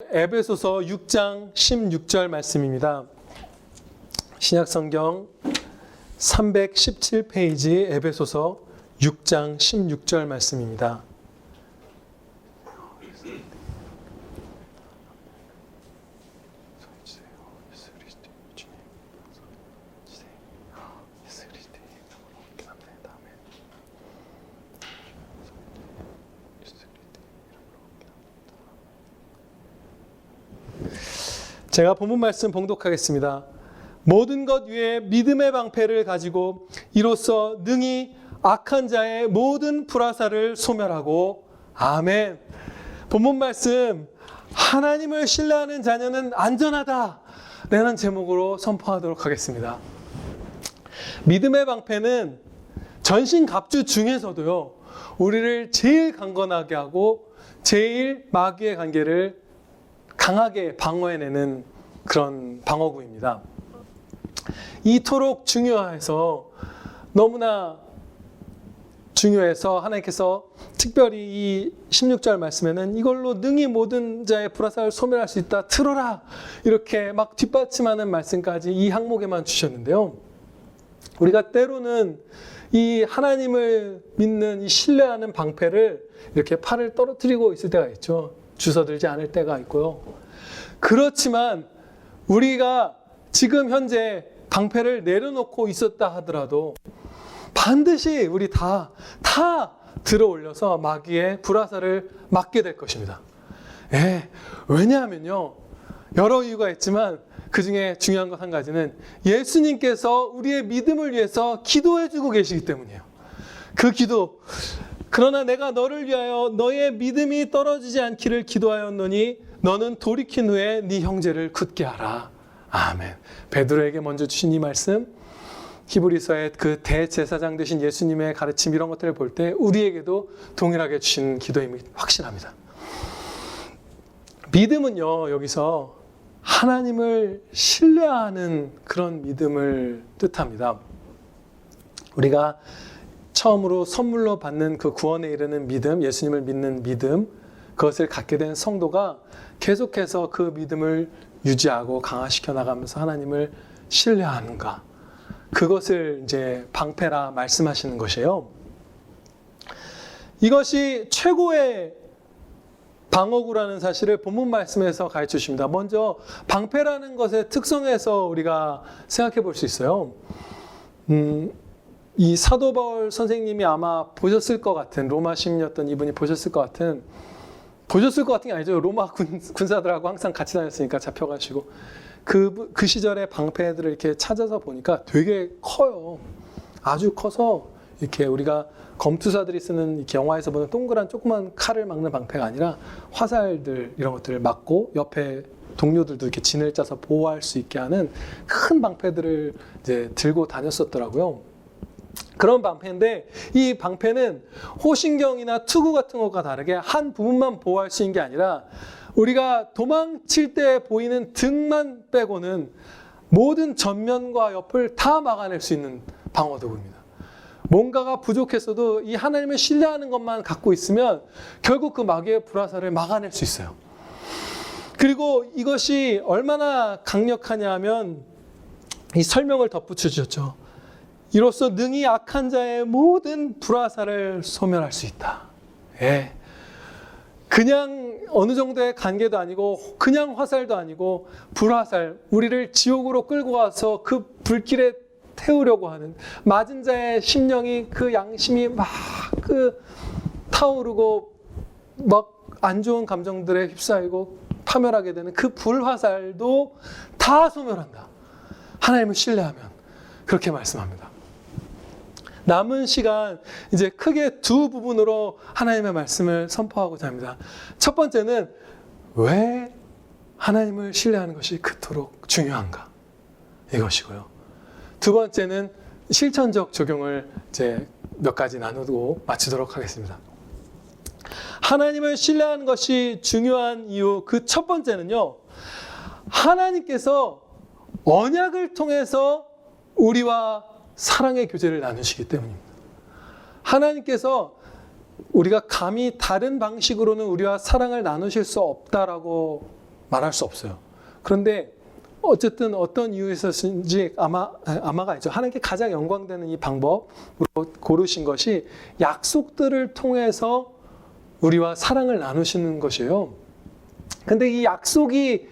에베소서 6장 16절 말씀입니다. 신약성경 317페이지 에베소서 6장 16절 말씀입니다. 제가 본문 말씀 봉독하겠습니다. 모든 것 위에 믿음의 방패를 가지고 이로써 능히 악한 자의 모든 불화살을 소멸하고 아멘. 본문 말씀 하나님을 신뢰하는 자녀는 안전하다 라는 제목으로 선포하도록 하겠습니다. 믿음의 방패는 전신갑주 중에서도요, 우리를 제일 강건하게 하고 제일 마귀의 관계를 강하게 방어해내는 그런 방어구입니다. 이토록 중요해서 너무나 중요해서 하나님께서 특별히 이 16절 말씀에는 이걸로 능히 모든 자의 불화살을 소멸할 수 있다. 들어라. 이렇게 막 뒷받침하는 말씀까지 이 항목에만 주셨는데요. 우리가 때로는 이 하나님을 믿는 이 신뢰하는 방패를 이렇게 팔을 떨어뜨리고 있을 때가 있죠. 주워들지 않을 때가 있고요. 그렇지만 우리가 지금 현재 방패를 내려놓고 있었다 하더라도 반드시 우리 다 들어 올려서 마귀의 불화살을 맞게 될 것입니다. 왜냐하면요, 여러 이유가 있지만 그 중에 중요한 것 한 가지는 예수님께서 우리의 믿음을 위해서 기도해주고 계시기 때문이에요. 그 기도, 그러나 내가 너를 위하여 너의 믿음이 떨어지지 않기를 기도하였노니 너는 돌이킨 후에 네 형제를 굳게 하라. 아멘. 베드로에게 먼저 주신 이 말씀, 히브리서의 그 대제사장 되신 예수님의 가르침 이런 것들을 볼 때 우리에게도 동일하게 주신 기도임이 확실합니다. 믿음은요, 여기서 하나님을 신뢰하는 그런 믿음을 뜻합니다. 우리가 처음으로 선물로 받는 그 구원에 이르는 믿음, 예수님을 믿는 믿음, 그것을 갖게 된 성도가 계속해서 그 믿음을 유지하고 강화시켜 나가면서 하나님을 신뢰하는가, 그것을 이제 방패라 말씀하시는 것이에요. 이것이 최고의 방어구라는 사실을 본문 말씀에서 가르쳐 주십니다. 먼저 방패라는 것의 특성에서 우리가 생각해 볼 수 있어요. 이 사도 바울 선생님이 아마 보셨을 것 같은, 로마 시민이었던 이분이 보셨을 것 같은 게 아니죠. 로마 군사들하고 항상 같이 다녔으니까 잡혀가시고 그 시절의 방패들을 이렇게 찾아서 보니까 되게 커요. 아주 커서 이렇게 우리가 검투사들이 쓰는 이렇게 영화에서 보는 동그란 조그만 칼을 막는 방패가 아니라 화살들 이런 것들을 막고 옆에 동료들도 이렇게 진을 짜서 보호할 수 있게 하는 큰 방패들을 이제 들고 다녔었더라고요. 그런 방패인데 이 방패는 호신경이나 투구 같은 것과 다르게 한 부분만 보호할 수 있는 게 아니라 우리가 도망칠 때 보이는 등만 빼고는 모든 전면과 옆을 다 막아낼 수 있는 방어도구입니다. 뭔가가 부족했어도 이 하나님을 신뢰하는 것만 갖고 있으면 결국 그 마귀의 불화살을 막아낼 수 있어요. 그리고 이것이 얼마나 강력하냐 하면 이 설명을 덧붙여 주셨죠. 이로써 능히 악한 자의 모든 불화살을 소멸할 수 있다. 그냥 어느 정도의 관계도 아니고 그냥 화살도 아니고 불화살, 우리를 지옥으로 끌고 가서 그 불길에 태우려고 하는 맞은 자의 심령이 그 양심이 막 타오르고 막 안 좋은 감정들에 휩싸이고 파멸하게 되는 그 불화살도 다 소멸한다. 하나님을 신뢰하면 그렇게 말씀합니다. 남은 시간 이제 크게 두 부분으로 하나님의 말씀을 선포하고자 합니다. 첫 번째는 왜 하나님을 신뢰하는 것이 그토록 중요한가, 이것이고요. 두 번째는 실천적 적용을 이제 몇 가지 나누고 마치도록 하겠습니다. 하나님을 신뢰하는 것이 중요한 이유, 그 첫 번째는요, 하나님께서 언약을 통해서 우리와 사랑의 교제를 나누시기 때문입니다. 하나님께서 우리가 감히 다른 방식으로는 우리와 사랑을 나누실 수 없다라고 말할 수 없어요. 그런데 어쨌든 어떤 이유에서인지 아마가 아니죠. 하나님께 가장 영광되는 이 방법으로 고르신 것이 약속들을 통해서 우리와 사랑을 나누시는 것이에요. 근데 이 약속이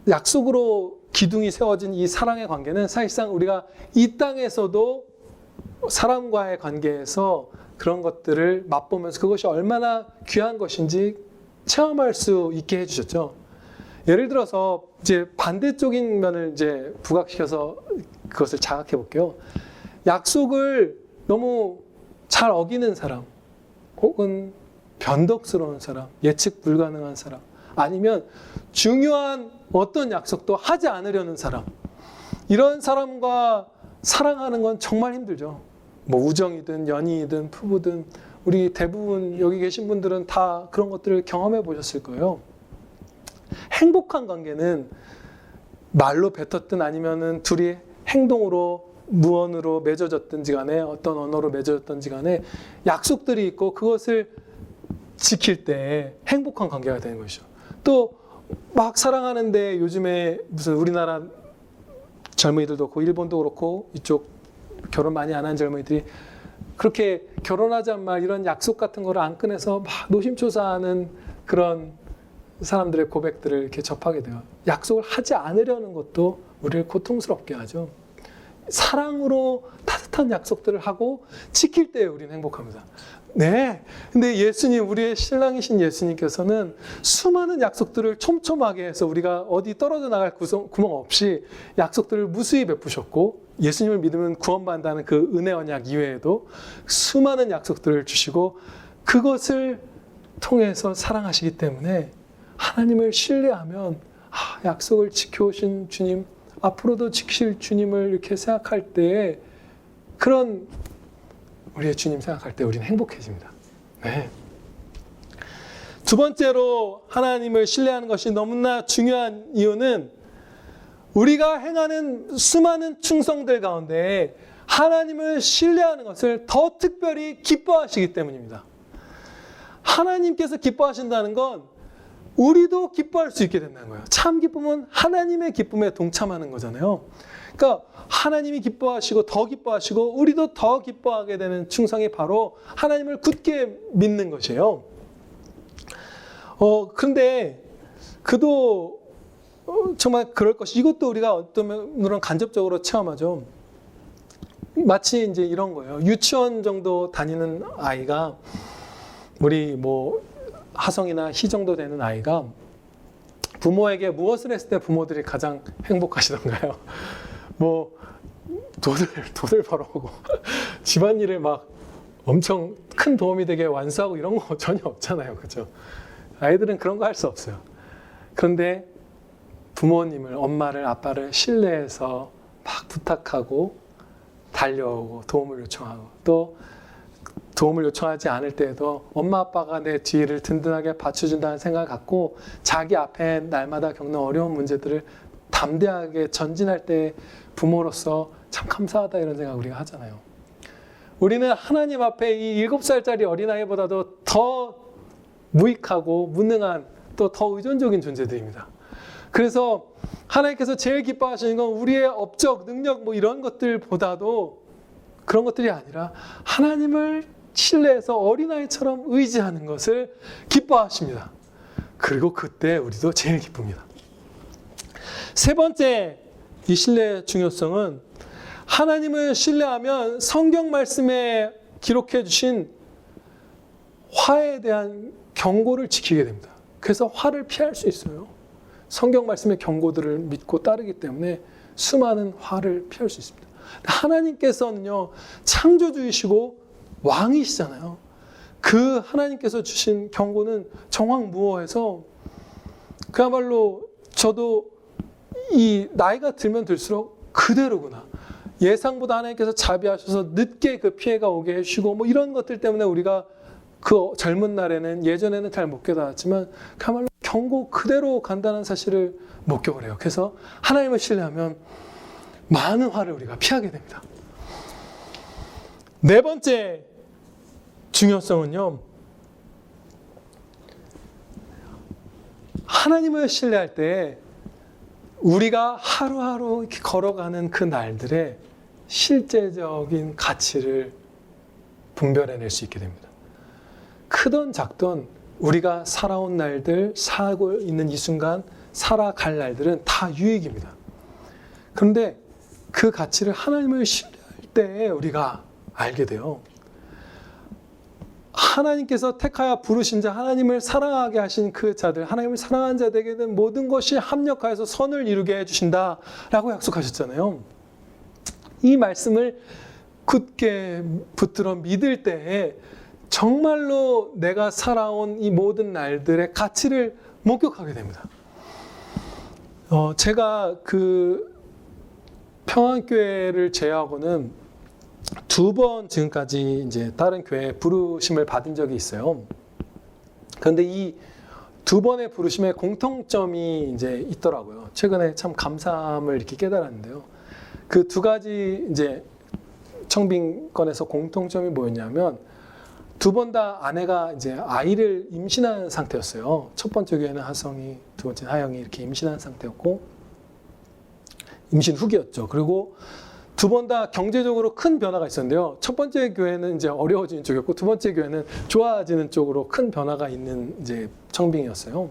약속으로 기둥이 세워진 이 사랑의 관계는 사실상 우리가 이 땅에서도 사람과의 관계에서 그런 것들을 맛보면서 그것이 얼마나 귀한 것인지 체험할 수 있게 해주셨죠. 예를 들어서 이제 반대쪽인 면을 이제 부각시켜서 그것을 자각해 볼게요. 약속을 너무 잘 어기는 사람, 혹은 변덕스러운 사람, 예측 불가능한 사람, 아니면 중요한 어떤 약속도 하지 않으려는 사람, 이런 사람과 사랑하는 건 정말 힘들죠. 뭐 우정이든 연인이든 부부든 우리 대부분 여기 계신 분들은 다 그런 것들을 경험해 보셨을 거예요. 행복한 관계는 말로 뱉었든 아니면은 둘이 행동으로 무언으로 맺어졌든지 간에 어떤 언어로 맺어졌든지 간에 약속들이 있고 그것을 지킬 때 행복한 관계가 되는 것이죠. 또 막 사랑하는데 요즘에 무슨 우리나라 젊은이들도 그렇고 일본도 그렇고 이쪽 결혼 많이 안 한 젊은이들이 그렇게 결혼하자는 말 이런 약속 같은 거를 안 꺼내서 막 노심초사하는 그런 사람들의 고백들을 이렇게 접하게 돼요. 약속을 하지 않으려는 것도 우리를 고통스럽게 하죠. 사랑으로 따뜻한 약속들을 하고 지킬 때 우리는 행복합니다. 네. 근데 예수님, 우리의 신랑이신 예수님께서는 수많은 약속들을 촘촘하게 해서 우리가 어디 떨어져 나갈 구멍 없이 약속들을 무수히 베푸셨고, 예수님을 믿으면 구원받는다는 그 은혜 언약 이외에도 수많은 약속들을 주시고 그것을 통해서 사랑하시기 때문에 하나님을 신뢰하면 약속을 지켜오신 주님, 앞으로도 지키실 주님을 이렇게 생각할 때에 그런 우리의 주님 생각할 때 우리는 행복해집니다. 네. 두 번째로 하나님을 신뢰하는 것이 너무나 중요한 이유는 우리가 행하는 수많은 충성들 가운데 하나님을 신뢰하는 것을 더 특별히 기뻐하시기 때문입니다. 하나님께서 기뻐하신다는 건 우리도 기뻐할 수 있게 된다는 거예요. 참 기쁨은 하나님의 기쁨에 동참하는 거잖아요. 그러니까 하나님이 기뻐하시고 더 기뻐하시고 우리도 더 기뻐하게 되는 충성이 바로 하나님을 굳게 믿는 것이에요. 그런데 그도 정말 그럴 것이, 이것도 우리가 어떤 면으로는 간접적으로 체험하죠. 마치 이제 이런 거예요. 유치원 정도 다니는 아이가, 우리 뭐 하성이나 희 정도 되는 아이가 부모에게 무엇을 했을 때 부모들이 가장 행복하시던가요? 뭐 돈을 벌어오고 집안일을 막 엄청 큰 도움이 되게 완수하고 이런 거 전혀 없잖아요. 그렇죠? 아이들은 그런 거 할 수 없어요. 그런데 부모님을, 엄마를, 아빠를 신뢰해서 막 부탁하고 달려오고 도움을 요청하고, 또 도움을 요청하지 않을 때에도 엄마 아빠가 내 뒤를 든든하게 받쳐준다는 생각을 갖고 자기 앞에 날마다 겪는 어려운 문제들을 담대하게 전진할 때 부모로서 참 감사하다 이런 생각 우리가 하잖아요. 우리는 하나님 앞에 이 7살짜리 어린아이보다도 더 무익하고 무능한, 또 더 의존적인 존재들입니다. 그래서 하나님께서 제일 기뻐하시는 건 우리의 업적, 능력 뭐 이런 것들보다도 그런 것들이 아니라 하나님을 신뢰해서 어린아이처럼 의지하는 것을 기뻐하십니다. 그리고 그때 우리도 제일 기쁩니다. 세 번째, 이 신뢰의 중요성은 하나님을 신뢰하면 성경 말씀에 기록해 주신 화에 대한 경고를 지키게 됩니다. 그래서 화를 피할 수 있어요. 성경 말씀의 경고들을 믿고 따르기 때문에 수많은 화를 피할 수 있습니다. 하나님께서는요, 창조주이시고 왕이시잖아요. 그 하나님께서 주신 경고는 정확무어해서 그야말로 저도 이 나이가 들면 들수록 그대로구나. 예상보다 하나님께서 자비하셔서 늦게 그 피해가 오게 해주시고 뭐 이런 것들 때문에 우리가 그 젊은 날에는, 예전에는 잘 못 깨달았지만 그야말로 경고 그대로 간다는 사실을 목격을 해요. 그래서 하나님을 신뢰하면 많은 화를 우리가 피하게 됩니다. 네 번째 중요성은요, 하나님을 신뢰할 때 우리가 하루하루 이렇게 걸어가는 그 날들의 실제적인 가치를 분별해낼 수 있게 됩니다. 크든 작든 우리가 살아온 날들, 살고 있는 이 순간, 살아갈 날들은 다 유익입니다. 그런데 그 가치를 하나님을 신뢰할 때 우리가 알게 돼요. 하나님께서 택하여 부르신 자, 하나님을 사랑하게 하신 그 자들, 하나님을 사랑하는 자들에게는 모든 것이 합력하여서 선을 이루게 해주신다라고 약속하셨잖아요. 이 말씀을 굳게 붙들어 믿을 때에 정말로 내가 살아온 이 모든 날들의 가치를 목격하게 됩니다. 제가 그 평안교회를 제외하고는 2번 지금까지 이제 다른 교회에 부르심을 받은 적이 있어요. 그런데 이 2번의 부르심에 공통점이 이제 있더라고요. 최근에 참 감사함을 이렇게 깨달았는데요. 그 2가지 이제 청빙권에서 공통점이 뭐였냐면 2번 다 아내가 이제 아이를 임신한 상태였어요. 첫 번째 교회는 하성이, 두 번째는 하영이 이렇게 임신한 상태였고 임신 후기였죠. 그리고 2번 다 경제적으로 큰 변화가 있었는데요. 첫 번째 교회는 이제 어려워지는 쪽이었고 두 번째 교회는 좋아지는 쪽으로 큰 변화가 있는 이제 청빙이었어요.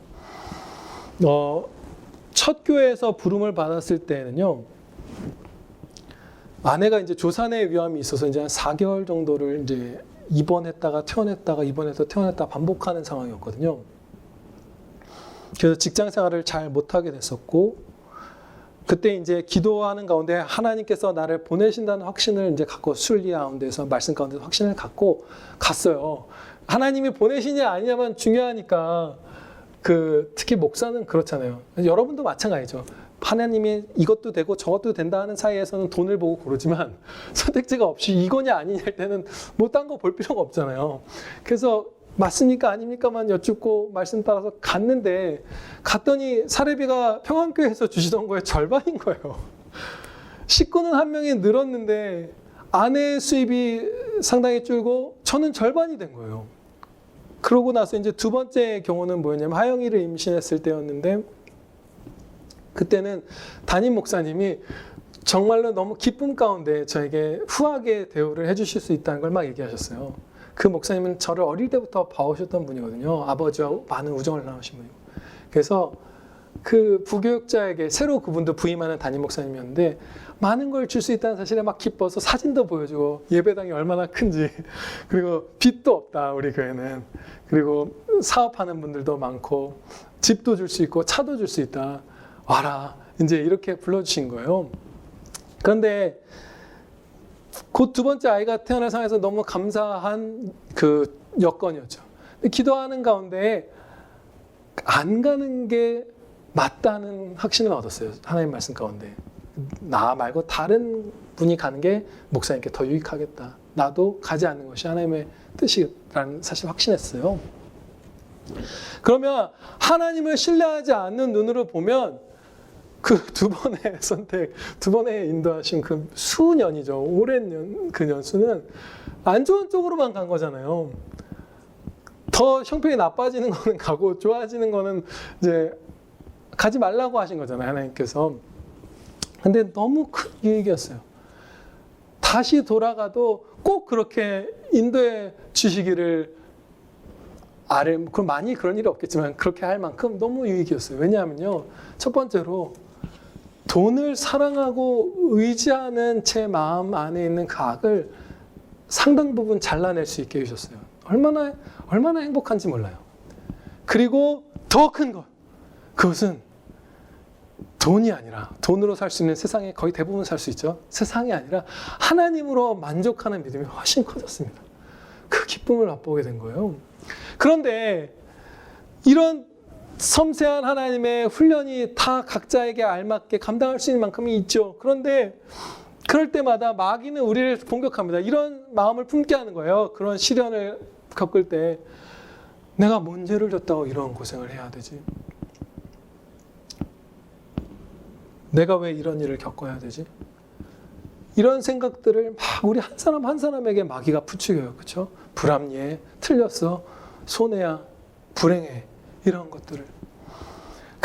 첫 교회에서 부름을 받았을 때는요. 아내가 이제 조산의 위험이 있어서 이제 한 4개월 정도를 이제 입원했다가 퇴원했다가 입원해서 퇴원했다가 반복하는 상황이었거든요. 그래서 직장 생활을 잘 못하게 됐었고 그때 이제 기도하는 가운데 하나님께서 나를 보내신다는 확신을 이제 갖고 순리 가운데서 말씀 가운데서 확신을 갖고 갔어요. 하나님이 보내시냐 아니냐만 중요하니까 특히 목사는 그렇잖아요. 여러분도 마찬가지죠. 하나님이 이것도 되고 저것도 된다 하는 사이에서는 돈을 보고 고르지만 선택지가 없이 이거냐 아니냐 할 때는 뭐 딴 거 볼 필요가 없잖아요. 그래서 맞습니까 아닙니까만 여쭙고 말씀 따라서 갔는데 갔더니 사례비가 평안교회에서 주시던 거의 절반인 거예요. 식구는 한 명이 늘었는데 아내의 수입이 상당히 줄고 저는 절반이 된 거예요. 그러고 나서 이제 2번째 경우는 뭐였냐면 하영이를 임신했을 때였는데 그때는 담임 목사님이 정말로 너무 기쁨 가운데 저에게 후하게 대우를 해주실 수 있다는 걸 막 얘기하셨어요. 그 목사님은 저를 어릴 때부터 봐오셨던 분이거든요. 아버지와 많은 우정을 나누신 분이고. 그래서 그 부교육자에게 새로 그분도 부임하는 담임 목사님이었는데 많은 걸 줄 수 있다는 사실에 막 기뻐서 사진도 보여주고 예배당이 얼마나 큰지 그리고 빚도 없다 우리 교회는 그리고 사업하는 분들도 많고 집도 줄 수 있고 차도 줄 수 있다 와라 이제 이렇게 불러주신 거예요. 그런데 곧 2번째 아이가 태어날 상황에서 너무 감사한 그 여건이었죠. 근데 기도하는 가운데 안 가는 게 맞다는 확신을 얻었어요. 하나님 말씀 가운데. 나 말고 다른 분이 가는 게 목사님께 더 유익하겠다. 나도 가지 않는 것이 하나님의 뜻이라는 사실 확신했어요. 그러면 하나님을 신뢰하지 않는 눈으로 보면 그 2번의 선택, 2번의 인도하신 그 수년이죠. 오랜 그 년수는 안 좋은 쪽으로만 간 거잖아요. 더 형편이 나빠지는 거는 가고 좋아지는 거는 이제 가지 말라고 하신 거잖아요. 하나님께서. 근데 너무 큰 유익이었어요. 다시 돌아가도 꼭 그렇게 인도해 주시기를 그럼 많이 그런 일이 없겠지만 그렇게 할 만큼 너무 유익이었어요. 왜냐하면요. 첫 번째로 돈을 사랑하고 의지하는 제 마음 안에 있는 그 악을 상당 부분 잘라낼 수 있게 해주셨어요. 얼마나 행복한지 몰라요. 그리고 더 큰 것, 그것은 돈이 아니라 돈으로 살 수 있는 세상에 거의 대부분 살 수 있죠. 세상이 아니라 하나님으로 만족하는 믿음이 훨씬 커졌습니다. 그 기쁨을 맛보게 된 거예요. 그런데 이런 섬세한 하나님의 훈련이 다 각자에게 알맞게 감당할 수 있는 만큼이 있죠. 그런데 그럴 때마다 마귀는 우리를 공격합니다. 이런 마음을 품게 하는 거예요. 그런 시련을 겪을 때 내가 뭔 죄를 졌다고 이런 고생을 해야 되지? 내가 왜 이런 일을 겪어야 되지? 이런 생각들을 막 우리 한 사람 한 사람에게 마귀가 부추겨요. 그렇죠? 불합리해, 틀렸어, 손해야, 불행해 이런 것들을.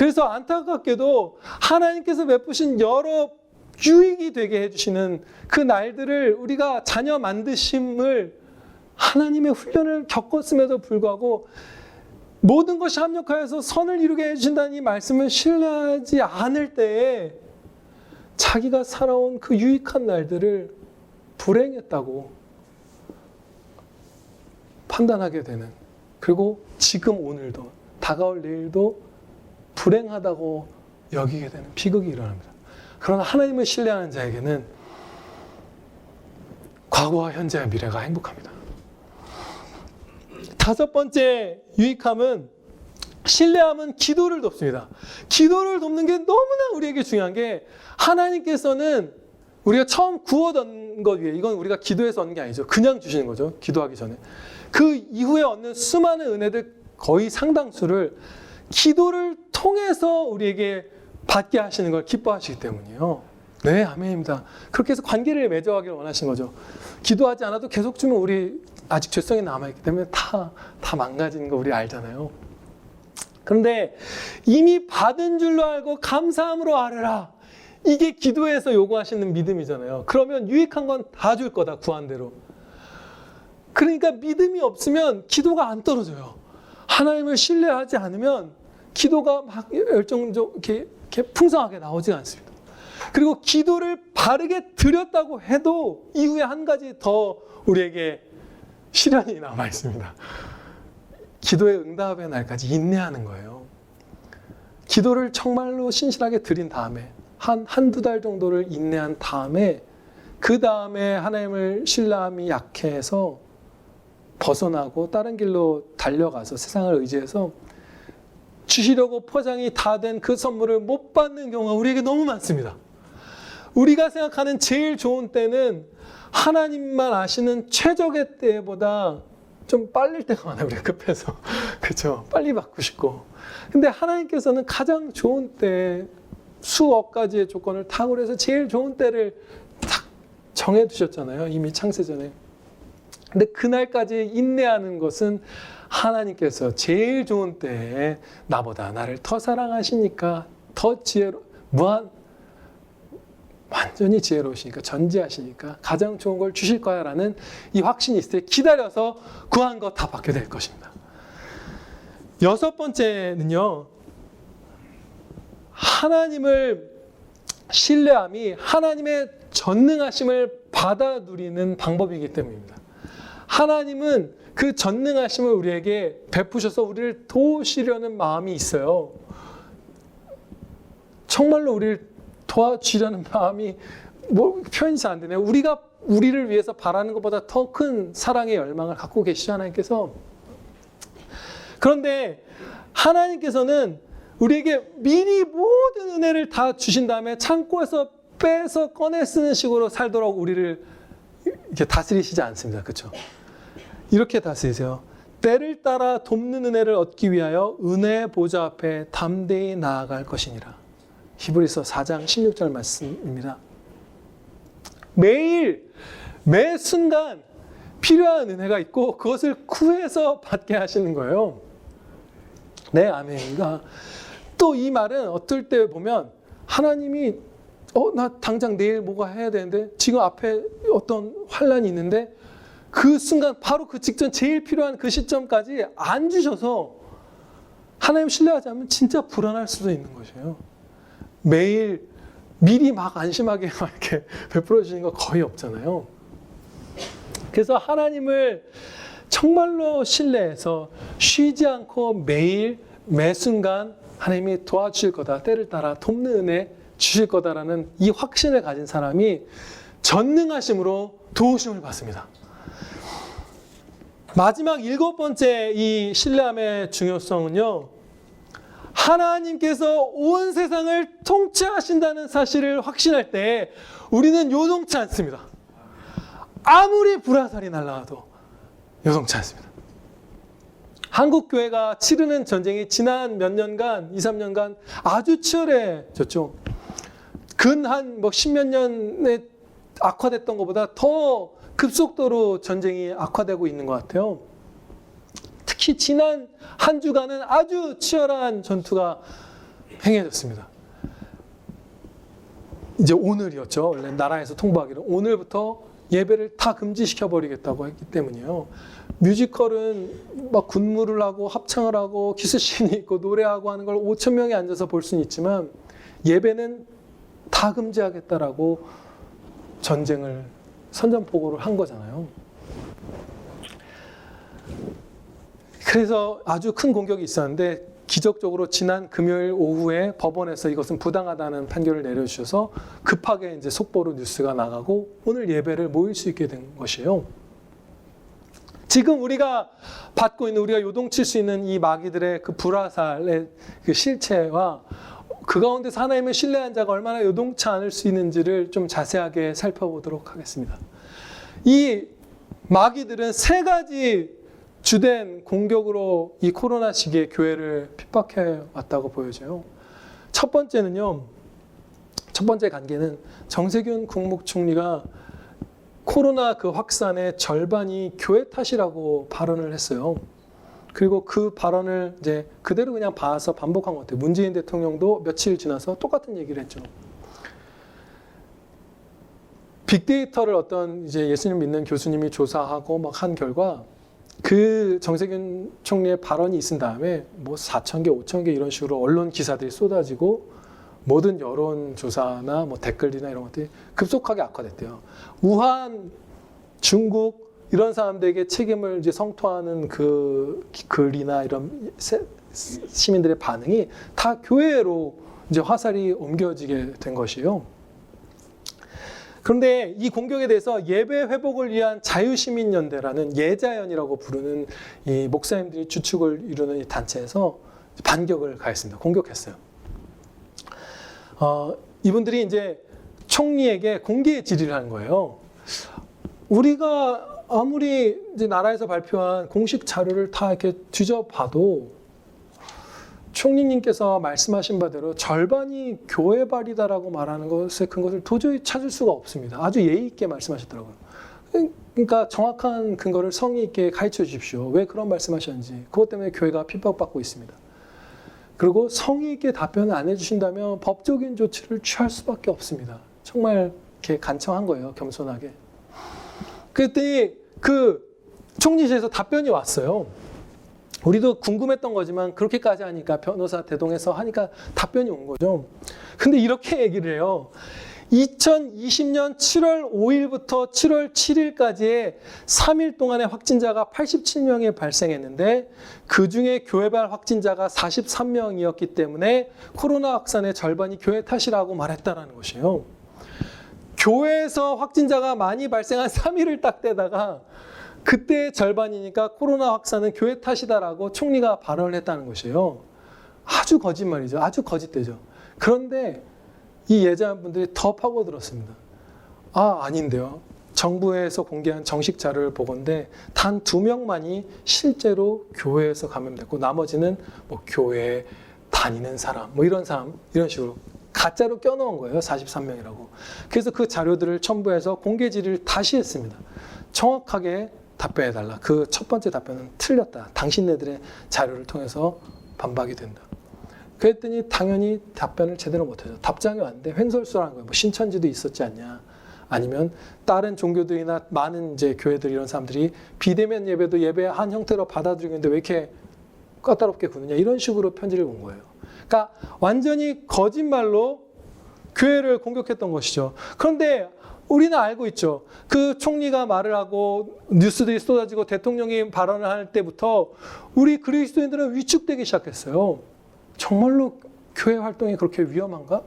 그래서 안타깝게도 하나님께서 베푸신 여러 유익이 되게 해주시는 그 날들을 우리가 자녀 만드심을 하나님의 훈련을 겪었음에도 불구하고 모든 것이 합력하여서 선을 이루게 해주신다는 이 말씀을 신뢰하지 않을 때에 자기가 살아온 그 유익한 날들을 불행했다고 판단하게 되는, 그리고 지금 오늘도 다가올 내일도 불행하다고 여기게 되는 비극이 일어납니다. 그러나 하나님을 신뢰하는 자에게는 과거와 현재와 미래가 행복합니다. 다섯 번째 유익함은, 신뢰함은 기도를 돕습니다. 기도를 돕는 게 너무나 우리에게 중요한 게, 하나님께서는 우리가 처음 구워 얻은 것 위에, 이건 우리가 기도해서 얻는 게 아니죠. 그냥 주시는 거죠. 기도하기 전에. 그 이후에 얻는 수많은 은혜들 거의 상당수를 기도를 통해서 우리에게 받게 하시는 걸 기뻐하시기 때문이에요. 네, 아멘입니다. 그렇게 해서 관계를 맺어가기를 원하시는 거죠. 기도하지 않아도 계속 주면 우리 아직 죄성이 남아있기 때문에 다 망가지는 거 우리 알잖아요. 그런데 이미 받은 줄로 알고 감사함으로 아뢰라. 이게 기도에서 요구하시는 믿음이잖아요. 그러면 유익한 건 다 줄 거다, 구한 대로. 그러니까 믿음이 없으면 기도가 안 떨어져요. 하나님을 신뢰하지 않으면 기도가 막 열정적 이렇게 풍성하게 나오지 않습니다. 그리고 기도를 바르게 드렸다고 해도 이후에 한 가지 더 우리에게 시련이 남아 있습니다. 기도의 응답의 날까지 인내하는 거예요. 기도를 정말로 신실하게 드린 다음에 한두 달 정도를 인내한 다음에, 그 다음에 하나님을 신뢰함이 약해서 벗어나고 다른 길로 달려가서 세상을 의지해서 주시려고 포장이 다 된 그 선물을 못 받는 경우가 우리에게 너무 많습니다. 우리가 생각하는 제일 좋은 때는 하나님만 아시는 최적의 때보다 좀 빨릴 때가 많아요. 우리가 급해서. 그렇죠? 빨리 받고 싶고. 근데 하나님께서는 가장 좋은 때, 수억 가지의 조건을 탁월해서 제일 좋은 때를 딱 정해 두셨잖아요. 이미 창세전에. 근데 그날까지 인내하는 것은 하나님께서 제일 좋은 때에 나보다 나를 더 사랑하시니까, 더 완전히 지혜로우시니까, 전지하시니까 가장 좋은 걸 주실 거야 라는 이 확신이 있을 때 기다려서 구한 거 다 받게 될 것입니다. 여섯 번째는요, 하나님을 신뢰함이 하나님의 전능하심을 받아 누리는 방법이기 때문입니다. 하나님은 그 전능하심을 우리에게 베푸셔서 우리를 도우시려는 마음이 있어요. 정말로 우리를 도와주려는 마음이 표현이 잘 안 되네요. 우리가 우리를 위해서 바라는 것보다 더 큰 사랑의 열망을 갖고 계시죠, 하나님께서. 그런데 하나님께서는 우리에게 미리 모든 은혜를 다 주신 다음에 창고에서 빼서 꺼내 쓰는 식으로 살도록 우리를 이렇게 다스리시지 않습니다. 그렇죠? 이렇게 다스리세요. 때를 따라 돕는 은혜를 얻기 위하여 은혜의 보좌 앞에 담대히 나아갈 것이니라. 히브리서 4장 16절 말씀입니다. 매일 매 순간 필요한 은혜가 있고 그것을 구해서 받게 하시는 거예요. 네, 아멘입니다. 또 이 말은 어떨 때 보면 하나님이 나 당장 내일 뭐가 해야 되는데 지금 앞에 어떤 환란이 있는데 그 순간 바로 그 직전 제일 필요한 그 시점까지 안 주셔서 하나님 신뢰하지 않으면 진짜 불안할 수도 있는 것이에요. 매일 미리 막 안심하게 막 이렇게 베풀어 주시는 거 거의 없잖아요. 그래서 하나님을 정말로 신뢰해서 쉬지 않고 매일 매 순간 하나님이 도와주실 거다, 때를 따라 돕는 은혜 주실 거다라는 이 확신을 가진 사람이 전능하심으로 도우심을 받습니다. 마지막 일곱 번째 이 신뢰함의 중요성은요, 하나님께서 온 세상을 통치하신다는 사실을 확신할 때 우리는 요동치 않습니다. 아무리 불화살이 날아와도 요동치 않습니다. 한국 교회가 치르는 전쟁이 지난 몇 년간, 2, 3년간 아주 치열해졌죠. 근 한 10몇 년에 악화됐던 것보다 더 급속도로 전쟁이 악화되고 있는 것 같아요. 특히 지난 한 주간은 아주 치열한 전투가 행해졌습니다. 이제 오늘이었죠. 원래 나라에서 통보하기로 오늘부터 예배를 다 금지시켜버리겠다고 했기 때문이에요. 뮤지컬은 막 군무를 하고 합창을 하고 키스씬이 있고 노래하고 하는 걸 5천 명이 앉아서 볼 수는 있지만 예배는 다 금지하겠다라고 전쟁을 선전포고를 한 거잖아요. 그래서 아주 큰 공격이 있었는데 기적적으로 지난 금요일 오후에 법원에서 이것은 부당하다는 판결을 내려주셔서 급하게 이제 속보로 뉴스가 나가고 오늘 예배를 모일 수 있게 된 것이에요. 지금 우리가 받고 있는 우리가 요동칠 수 있는 이 마귀들의 그 불화살의 그 실체와 그 가운데서 하나님을 신뢰한 자가 얼마나 요동치 않을 수 있는지를 좀 자세하게 살펴보도록 하겠습니다. 이 마귀들은 세 가지 주된 공격으로 이 코로나 시기에 교회를 핍박해 왔다고 보여져요. 첫 번째는요. 첫 번째 관계는 정세균 국무총리가 코로나 그 확산의 절반이 교회 탓이라고 발언을 했어요. 그리고 그 발언을 이제 그대로 그냥 봐서 반복한 것 같아요. 문재인 대통령도 며칠 지나서 똑같은 얘기를 했죠. 빅데이터를 어떤 이제 예수님 믿는 교수님이 조사하고 막 한 결과 그 정세균 총리의 발언이 있은 다음에 뭐 4,000개, 5,000개 이런 식으로 언론 기사들이 쏟아지고 모든 여론조사나 뭐 댓글이나 이런 것들이 급속하게 악화됐대요. 우한, 중국 이런 사람들에게 책임을 이제 성토하는 그 글이나 이런 시민들의 반응이 다 교회로 이제 화살이 옮겨지게 된 것이에요. 그런데 이 공격에 대해서 예배 회복을 위한 자유시민연대라는 예자연이라고 부르는 이 목사님들이 주축을 이루는 이 단체에서 반격을 가했습니다. 공격했어요. 이분들이 이제 총리에게 공개 질의를 한 거예요. 우리가 아무리 이제 나라에서 발표한 공식 자료를 다 이렇게 뒤져봐도 총리님께서 말씀하신 바대로 절반이 교회발이다라고 말하는 것에 근거를 도저히 찾을 수가 없습니다. 아주 예의 있게 말씀하셨더라고요. 그러니까 정확한 근거를 성의 있게 가르쳐 주십시오. 왜 그런 말씀하셨는지. 그것 때문에 교회가 핍박받고 있습니다. 그리고 성의 있게 답변을 안 해주신다면 법적인 조치를 취할 수밖에 없습니다. 정말 이렇게 간청한 거예요. 겸손하게. 그랬더니 그 총리실에서 답변이 왔어요. 우리도 궁금했던 거지만 그렇게까지 하니까 변호사 대동해서 하니까 답변이 온 거죠. 근데 이렇게 얘기를 해요. 2020년 7월 5일부터 7월 7일까지의 3일 동안의 확진자가 87명이 발생했는데 그중에 교회발 확진자가 43명이었기 때문에 코로나 확산의 절반이 교회 탓이라고 말했다는 것이에요. 교회에서 확진자가 많이 발생한 3일을 딱 떼다가 그때의 절반이니까 코로나 확산은 교회 탓이다라고 총리가 발언을 했다는 것이에요. 아주 거짓말이죠. 아주 거짓되죠. 그런데 이 예자분들이 더 파고들었습니다. 아닌데요. 정부에서 공개한 정식 자료를 보건대 단 2명만이 실제로 교회에서 감염됐고 나머지는 뭐 교회 다니는 사람, 뭐 이런 사람, 이런 식으로 가짜로 껴넣은 거예요. 43명이라고. 그래서 그 자료들을 첨부해서 공개 질의를 다시 했습니다. 정확하게 답변해달라. 그 첫 번째 답변은 틀렸다. 당신네들의 자료를 통해서 반박이 된다. 그랬더니 당연히 답변을 제대로 못해서 답장이 왔는데 횡설수설한 거예요. 뭐 신천지도 있었지 않냐. 아니면 다른 종교들이나 많은 이제 교회들 이런 사람들이 비대면 예배도 예배한 형태로 받아들이고 있는데 왜 이렇게 까다롭게 구느냐. 이런 식으로 편지를 온 거예요. 그러니까 완전히 거짓말로 교회를 공격했던 것이죠. 그런데 우리는 알고 있죠. 그 총리가 말을 하고 뉴스들이 쏟아지고 대통령이 발언을 할 때부터 우리 그리스도인들은 위축되기 시작했어요. 정말로 교회 활동이 그렇게 위험한가?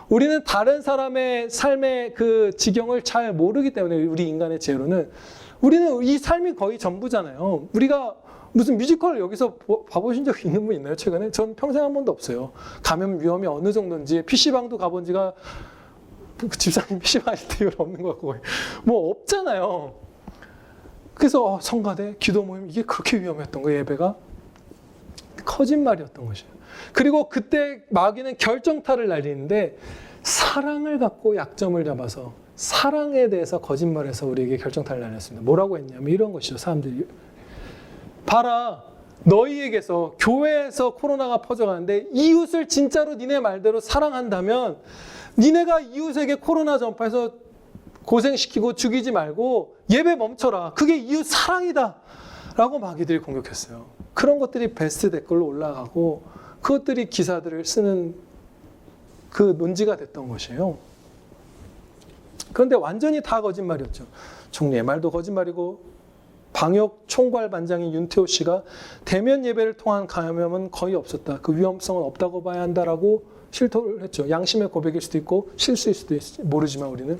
우리는 다른 사람의 삶의 그 지경을 잘 모르기 때문에 우리 인간의 죄로는 우리는 이 삶이 거의 전부잖아요. 우리가 무슨 뮤지컬 여기서 봐보신 적 있는 분 있나요? 최근에? 전 평생 한 번도 없어요. 감염 위험이 어느 정도인지 PC방도 가본 지가 집사님 PC방 하실 때 없는 것 같고 뭐 없잖아요. 그래서 성가대, 기도 모임 이게 그렇게 위험했던 거예요. 예배가 거짓말이었던 것이에요. 그리고 그때 마귀는 결정타를 날리는데 사랑을 갖고 약점을 잡아서 사랑에 대해서 거짓말해서 우리에게 결정타를 날렸습니다. 뭐라고 했냐면 이런 것이죠. 사람들이 봐라, 너희에게서 교회에서 코로나가 퍼져가는데 이웃을 진짜로 니네 말대로 사랑한다면 니네가 이웃에게 코로나 전파해서 고생시키고 죽이지 말고 예배 멈춰라. 그게 이웃 사랑이다. 라고 마귀들이 공격했어요. 그런 것들이 베스트 댓글로 올라가고 그것들이 기사들을 쓰는 그 논지가 됐던 것이에요. 그런데 완전히 다 거짓말이었죠. 총리의 말도 거짓말이고 방역 총괄반장인 윤태호 씨가 대면 예배를 통한 감염은 거의 없었다. 그 위험성은 없다고 봐야 한다라고 실토를 했죠. 양심의 고백일 수도 있고 실수일 수도 모르지만 우리는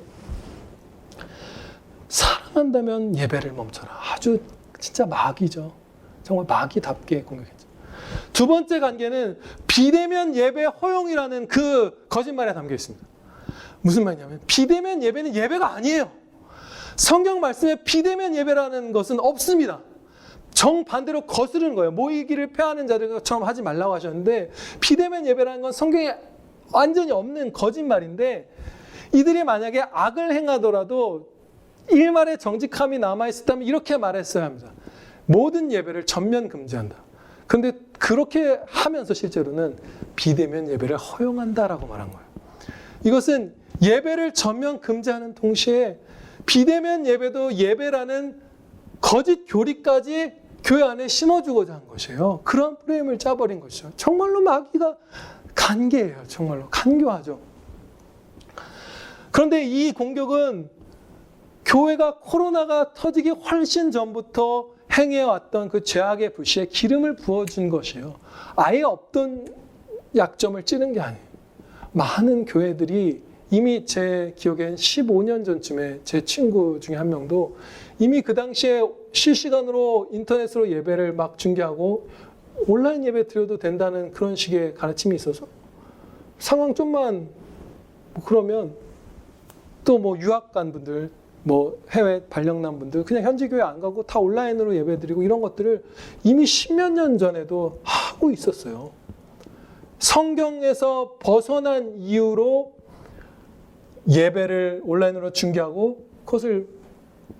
사랑한다면 예배를 멈춰라. 아주 진짜 마귀죠. 정말 마귀답게 공격했죠. 두 번째 관계는 비대면 예배 허용이라는 그 거짓말에 담겨 있습니다. 무슨 말이냐면 비대면 예배는 예배가 아니에요. 성경 말씀에 비대면 예배라는 것은 없습니다. 정반대로 거스르는 거예요. 모이기를 폐하는 자들처럼 하지 말라고 하셨는데 비대면 예배라는 건 성경에 완전히 없는 거짓말인데 이들이 만약에 악을 행하더라도 일말의 정직함이 남아있었다면 이렇게 말했어야 합니다. 모든 예배를 전면 금지한다. 그런데 그렇게 하면서 실제로는 비대면 예배를 허용한다라고 말한 거예요. 이것은 예배를 전면 금지하는 동시에 비대면 예배도 예배라는 거짓 교리까지 교회 안에 심어주고자 한 것이에요. 그런 프레임을 짜버린 것이죠. 정말로 마귀가 간계예요. 정말로 간교하죠. 그런데 이 공격은 교회가 코로나가 터지기 훨씬 전부터 행해왔던 그 죄악의 불씨에 기름을 부어준 것이에요. 아예 없던 약점을 찌른 게 아니에요. 많은 교회들이 이미 제 기억엔 15년 전쯤에 제 친구 중에 한 명도 이미 그 당시에 실시간으로 인터넷으로 예배를 막 중계하고 온라인 예배 드려도 된다는 그런 식의 가르침이 있어서 상황 좀만 뭐 그러면 또 뭐 유학 간 분들 뭐 해외 발령난 분들 그냥 현지 교회 안 가고 다 온라인으로 예배 드리고 이런 것들을 이미 10몇 년 전에도 하고 있었어요. 성경에서 벗어난 이유로 예배를 온라인으로 중계하고 그것을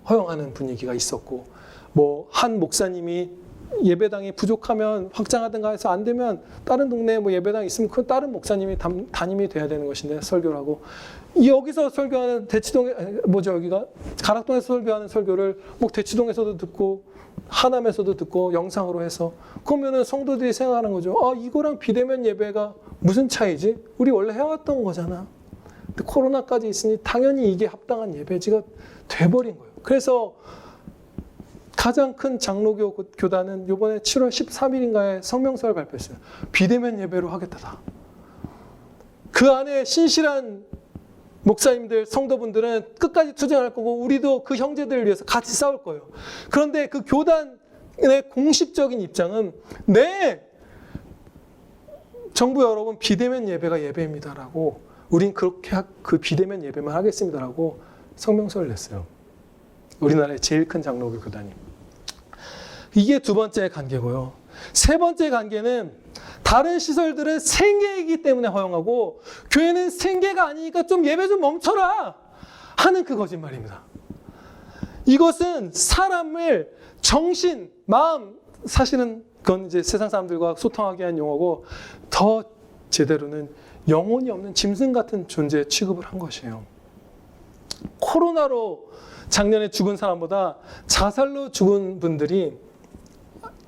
허용하는 분위기가 있었고 뭐 한 목사님이 예배당이 부족하면 확장하든가 해서 안 되면 다른 동네에 뭐 예배당 있으면 그 다른 목사님이 담임이 돼야 되는 것인데 설교를 하고 여기서 설교하는 대치동에 뭐죠 여기가 가락동에서 설교하는 설교를 뭐 대치동에서도 듣고 하남에서도 듣고 영상으로 해서 그러면은 성도들이 생각하는 거죠. 아 이거랑 비대면 예배가 무슨 차이지? 우리 원래 해왔던 거잖아. 근데 코로나까지 있으니 당연히 이게 합당한 예배지가 돼버린 거예요. 그래서 가장 큰 장로교 교단은 이번에 7월 13일인가에 성명서를 발표했어요. 비대면 예배로 하겠다. 그 안에 신실한 목사님들, 성도분들은 끝까지 투쟁할 거고 우리도 그 형제들을 위해서 같이 싸울 거예요. 그런데 그 교단의 공식적인 입장은 네! 정부 여러분 비대면 예배가 예배입니다라고 우린 그렇게 그 비대면 예배만 하겠습니다라고 성명서를 냈어요. 우리나라의 제일 큰 장로교 교단이. 이게 두 번째 관계고요. 세 번째 관계는 다른 시설들은 생계이기 때문에 허용하고 교회는 생계가 아니니까 좀 예배 좀 멈춰라 하는 그 거짓말입니다. 이것은 사람을 정신, 마음 사실은 그건 이제 세상 사람들과 소통하기 위한 용어고 더 제대로는 영혼이 없는 짐승 같은 존재 취급을 한 것이에요. 코로나로 작년에 죽은 사람보다 자살로 죽은 분들이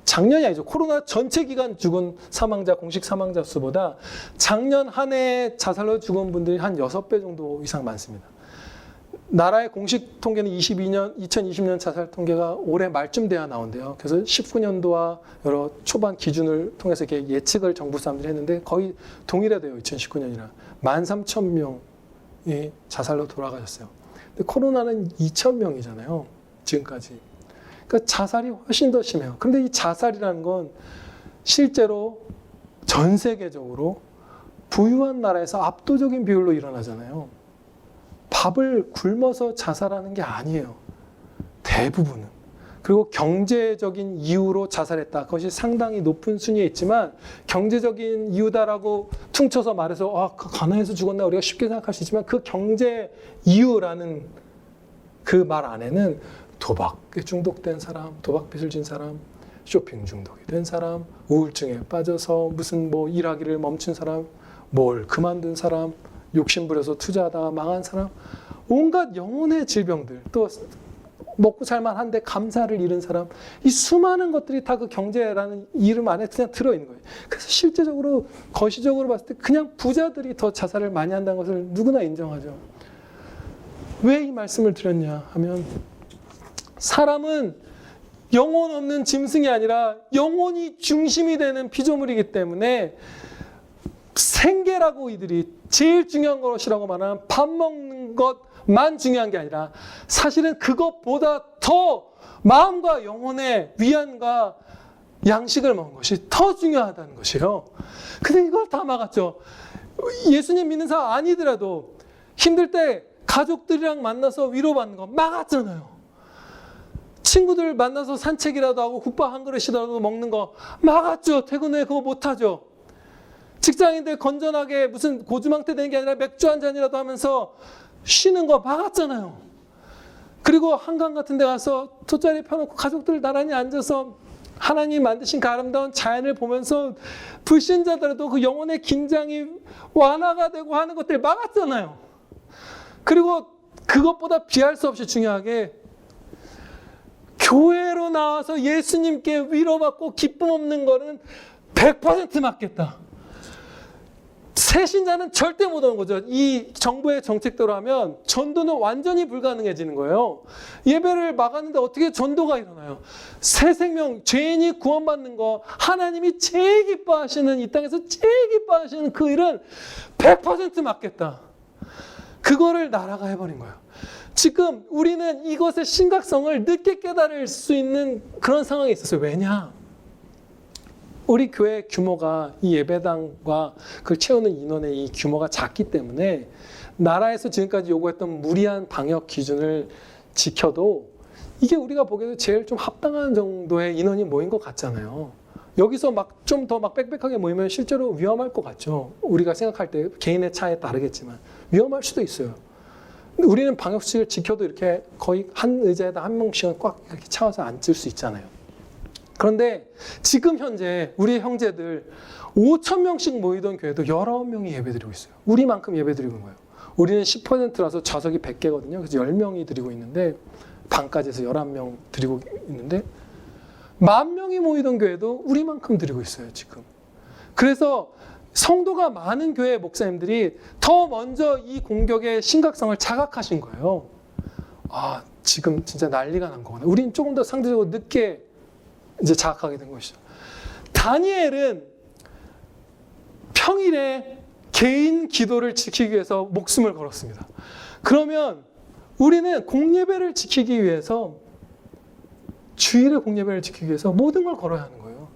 작년이 아니죠. 코로나 전체 기간 죽은 사망자, 공식 사망자 수보다 작년 한 해 자살로 죽은 분들이 한 6배 정도 이상 많습니다. 나라의 공식 통계는 2020년 자살 통계가 올해 말쯤 돼야 나온대요. 그래서 19년도와 여러 초반 기준을 통해서 이렇게 예측을 정부 사람들이 했는데 거의 동일해돼요. 2019년이랑. 13,000명이 자살로 돌아가셨어요. 근데 코로나는 2,000명이잖아요. 지금까지. 그러니까 자살이 훨씬 더 심해요. 그런데 이 자살이라는 건 실제로 전 세계적으로 부유한 나라에서 압도적인 비율로 일어나잖아요. 밥을 굶어서 자살하는 게 아니에요. 대부분은. 그리고 경제적인 이유로 자살했다. 그것이 상당히 높은 순위에 있지만 경제적인 이유다라고 퉁쳐서 말해서 아, 가난해서 죽었나 우리가 쉽게 생각할 수 있지만 그 경제 이유라는 그 말 안에는 도박에 중독된 사람, 도박 빚을 진 사람, 쇼핑 중독이 된 사람, 우울증에 빠져서 무슨 뭐 일하기를 멈춘 사람, 뭘 그만둔 사람, 욕심 부려서 투자하다가 망한 사람, 온갖 영혼의 질병들, 또 먹고 살만한데 감사를 잃은 사람, 이 수많은 것들이 다 그 경제라는 이름 안에 그냥 들어있는 거예요. 그래서 실제적으로 거시적으로 봤을 때 그냥 부자들이 더 자살을 많이 한다는 것을 누구나 인정하죠. 왜 이 말씀을 드렸냐 하면, 사람은 영혼 없는 짐승이 아니라 영혼이 중심이 되는 피조물이기 때문에 생계라고 이들이 제일 중요한 것이라고 말하는 밥 먹는 것만 중요한 게 아니라 사실은 그것보다 더 마음과 영혼의 위안과 양식을 먹는 것이 더 중요하다는 것이에요. 근데 이걸 다 막았죠. 예수님 믿는 사람 아니더라도 힘들 때 가족들이랑 만나서 위로받는 거 막았잖아요. 친구들 만나서 산책이라도 하고 국밥 한 그릇이라도 먹는 거 막았죠. 퇴근 후에 그거 못하죠. 직장인들 건전하게 무슨 고주망태 되는 게 아니라 맥주 한 잔이라도 하면서 쉬는 거 막았잖아요. 그리고 한강 같은 데 가서 돗자리 펴놓고 가족들 나란히 앉아서 하나님 만드신 그 아름다운 자연을 보면서 불신자들도 그 영혼의 긴장이 완화가 되고 하는 것들 막았잖아요. 그리고 그것보다 비할 수 없이 중요하게 교회로 나와서 예수님께 위로받고 기쁨 없는 거는 100% 맞겠다. 새 신자는 절대 못 오는 거죠. 이 정부의 정책대로 하면 전도는 완전히 불가능해지는 거예요. 예배를 막았는데 어떻게 전도가 일어나요? 새 생명, 죄인이 구원받는 거, 하나님이 제일 기뻐하시는, 이 땅에서 제일 기뻐하시는 그 일은 100% 맞겠다. 그거를 나라가 해버린 거예요. 지금 우리는 이것의 심각성을 늦게 깨달을 수 있는 그런 상황에 있었어요. 왜냐? 우리 교회 규모가 이 예배당과 그걸 채우는 인원의 이 규모가 작기 때문에 나라에서 지금까지 요구했던 무리한 방역 기준을 지켜도 이게 우리가 보기에도 제일 좀 합당한 정도의 인원이 모인 것 같잖아요. 여기서 막 좀 더 막 빽빽하게 모이면 실제로 위험할 것 같죠. 우리가 생각할 때 개인의 차에 따르겠지만 위험할 수도 있어요. 우리는 방역수칙을 지켜도 이렇게 거의 한 의자에다 한 명씩은 꽉 이렇게 채워서 앉을 수 있잖아요. 그런데 지금 현재 우리 형제들 5,000명씩 모이던 교회도 19명이 예배드리고 있어요. 우리만큼 예배드리고 있는 거예요. 우리는 10%라서 좌석이 100개거든요. 그래서 10명이 드리고 있는데 반까지 해서 11명 드리고 있는데 10,000명이 모이던 교회도 우리만큼 드리고 있어요. 지금. 그래서 성도가 많은 교회 목사님들이 더 먼저 이 공격의 심각성을 자각하신 거예요. 아, 지금 진짜 난리가 난 거구나. 우린 조금 더 상대적으로 늦게 이제 자각하게 된 것이죠. 다니엘은 평일에 개인 기도를 지키기 위해서 목숨을 걸었습니다. 그러면 우리는 공예배를 지키기 위해서, 주일의 공예배를 지키기 위해서 모든 걸 걸어야 하는 거예요.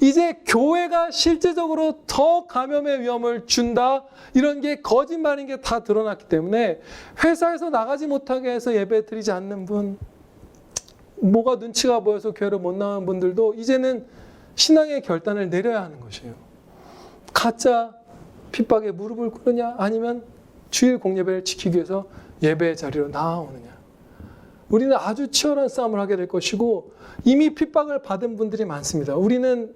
이제 교회가 실제적으로 더 감염의 위험을 준다, 이런 게 거짓말인 게 다 드러났기 때문에 회사에서 나가지 못하게 해서 예배 드리지 않는 분, 뭐가 눈치가 보여서 교회를 못 나오는 분들도 이제는 신앙의 결단을 내려야 하는 것이에요. 가짜 핍박에 무릎을 꿇느냐, 아니면 주일 공예배를 지키기 위해서 예배의 자리로 나아오느냐. 우리는 아주 치열한 싸움을 하게 될 것이고 이미 핍박을 받은 분들이 많습니다. 우리는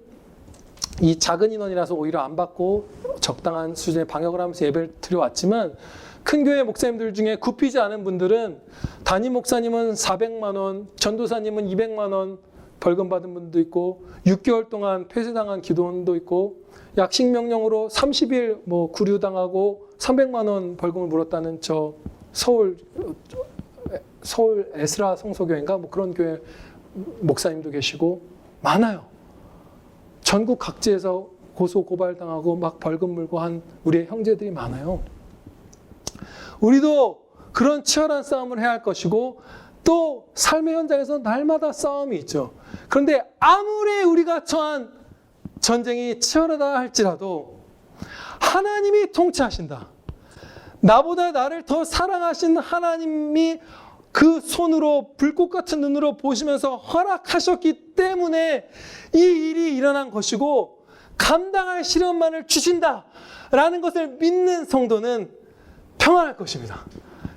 이 작은 인원이라서 오히려 안 받고 적당한 수준의 방역을 하면서 예배를 드려왔지만, 큰 교회 목사님들 중에 굽히지 않은 분들은 담임 목사님은 400만 원, 전도사님은 200만 원 벌금 받은 분도 있고 6개월 동안 폐쇄당한 기도원도 있고 약식 명령으로 30일 뭐 구류당하고 300만 원 벌금을 물었다는 저 서울 에스라 성소교회인가 뭐 그런 교회 목사님도 계시고 많아요. 전국 각지에서 고소 고발당하고 막 벌금 물고 한 우리의 형제들이 많아요. 우리도 그런 치열한 싸움을 해야 할 것이고 또 삶의 현장에서 날마다 싸움이 있죠. 그런데 아무리 우리가 처한 전쟁이 치열하다 할지라도 하나님이 통치하신다. 나보다 나를 더 사랑하신 하나님이 그 손으로 불꽃 같은 눈으로 보시면서 허락하셨기 때문에 이 일이 일어난 것이고 감당할 시련만을 주신다라는 것을 믿는 성도는 평안할 것입니다.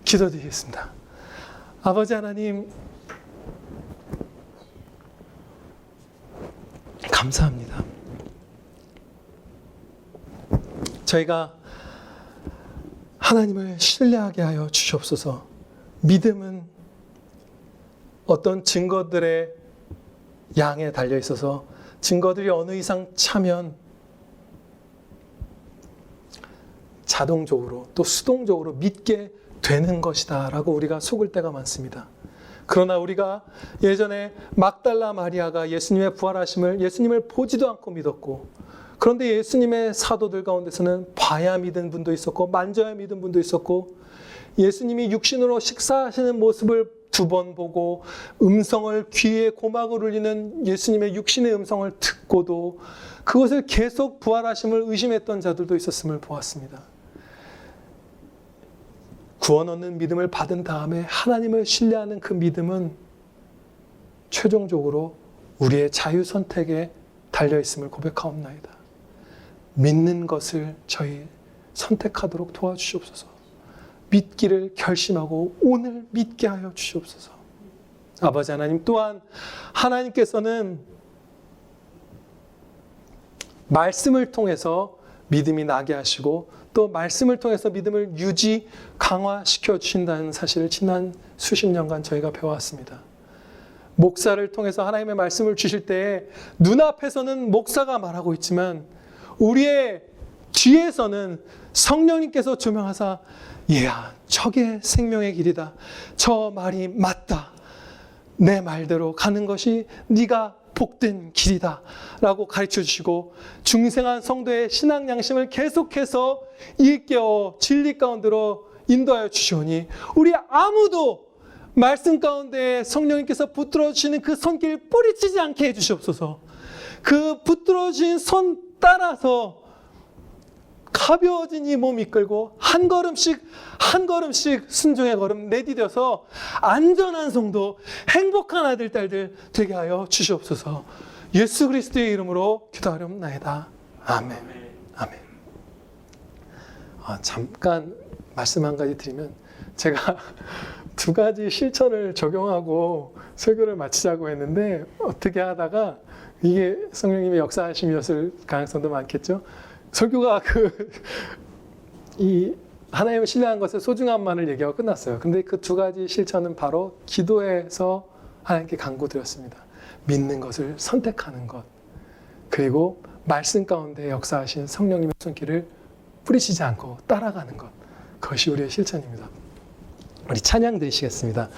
기도드리겠습니다. 아버지 하나님, 감사합니다. 저희가 하나님을 신뢰하게 하여 주시옵소서. 믿음은 어떤 증거들의 양에 달려 있어서 증거들이 어느 이상 차면 자동적으로 또 수동적으로 믿게 되는 것이다 라고 우리가 속을 때가 많습니다. 그러나 우리가 예전에 막달라 마리아가 예수님의 부활하심을 예수님을 보지도 않고 믿었고, 그런데 예수님의 사도들 가운데서는 봐야 믿은 분도 있었고 만져야 믿은 분도 있었고, 예수님이 육신으로 식사하시는 모습을 2번 보고 음성을 귀에 고막을 울리는 예수님의 육신의 음성을 듣고도 그것을 계속 부활하심을 의심했던 자들도 있었음을 보았습니다. 구원 얻는 믿음을 받은 다음에 하나님을 신뢰하는 그 믿음은 최종적으로 우리의 자유 선택에 달려있음을 고백하옵나이다. 믿는 것을 저희 선택하도록 도와주시옵소서. 믿기를 결심하고 오늘 믿게 하여 주시옵소서. 아버지 하나님, 또한 하나님께서는 말씀을 통해서 믿음이 나게 하시고 또 말씀을 통해서 믿음을 유지, 강화시켜 주신다는 사실을 지난 수십 년간 저희가 배워왔습니다. 목사를 통해서 하나님의 말씀을 주실 때에 눈앞에서는 목사가 말하고 있지만 우리의 뒤에서는 성령님께서 조명하사 얘야, 저게 생명의 길이다. 저 말이 맞다. 내 말대로 가는 것이 네가 복된 길이다 라고 가르쳐 주시고, 중생한 성도의 신앙 양심을 계속해서 일깨워 진리 가운데로 인도하여 주시오니 우리 아무도 말씀 가운데 성령님께서 붙들어 주시는 그 손길 뿌리치지 않게 해주시옵소서. 그 붙들어 주신 손 따라서 가벼워진 이 몸 이끌고 한 걸음씩 순종의 걸음 내디뎌서 안전한 성도, 행복한 아들, 딸들 되게 하여 주시옵소서. 예수 그리스도의 이름으로 기도하렵나이다. 아멘. 아멘. 잠깐 말씀 한 가지 드리면, 제가 2가지 실천을 적용하고 설교를 마치자고 했는데 어떻게 하다가 이게 성령님의 역사하심이었을 가능성도 많겠죠. 설교가 이 하나님을 신뢰한 것의 소중함만을 얘기하고 끝났어요. 근데 그 2가지 실천은 바로 기도에서 하나님께 간구드렸습니다. 믿는 것을 선택하는 것, 그리고 말씀 가운데 역사하신 성령님의 손길을 뿌리치지 않고 따라가는 것, 그것이 우리의 실천입니다. 우리 찬양 드리시겠습니다.